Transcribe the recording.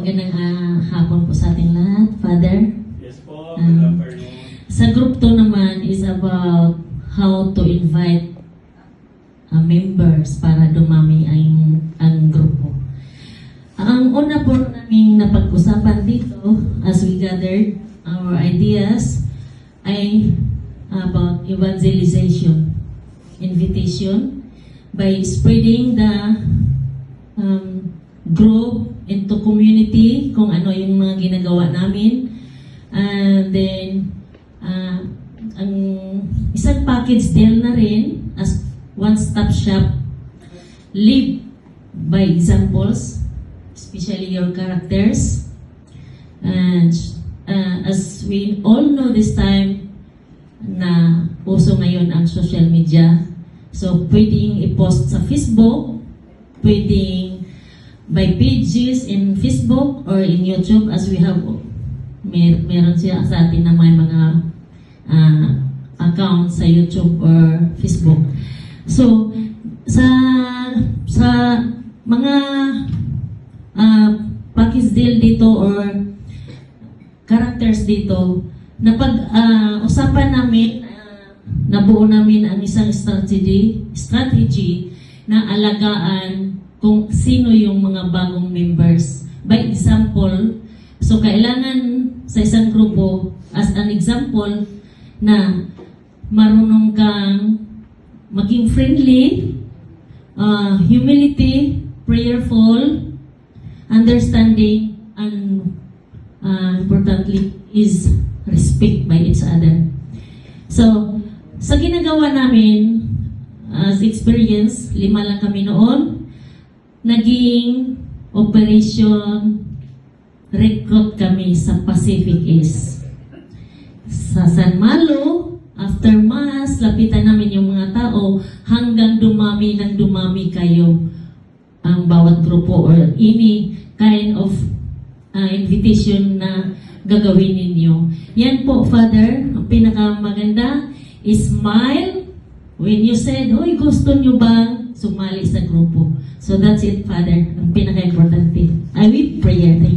magandang hapon po sa ating lahat, Father. Yes po, good afternoon. Sa group to naman is about how to invite members para dumami ang grupo. Ang una po naming napag-usapan dito as we gathered our ideas ay about evangelization, invitation by spreading the group into community, kung ano yung mga ginagawa namin. And then, ang isang package deal na rin as one-stop shop, live by examples, especially your characters. And as we all know this time, na uso ngayon ang social media. So, pwedeng i-post sa Facebook, pwedeng by pages in Facebook or in YouTube, as we have meron siya sa atin na may mga account sa YouTube or Facebook. So sa mga package deal dito or characters dito, napag-usapan namin, nabuo namin ang isang strategy na alagaan kung sino yung mga bagong members. By example, so kailangan sa isang grupo, as an example, na marunong kang maging friendly, humility, prayerful, understanding, and importantly is respect by each other. So, sa ginagawa namin as experience, 5 lang kami noon, naging operation recruit kami sa Pacific East. Sa San Malo, after Mass, lapitan namin yung mga tao hanggang dumami kayo ang bawat grupo or any kind of invitation na gagawin ninyo. Yan po, Father, ang pinakamaganda is smile when you said, "Hoy, gusto nyo bang sumali sa grupo?" So that's it, Father. Ang pinaka-importante. I will prayer. Thank you.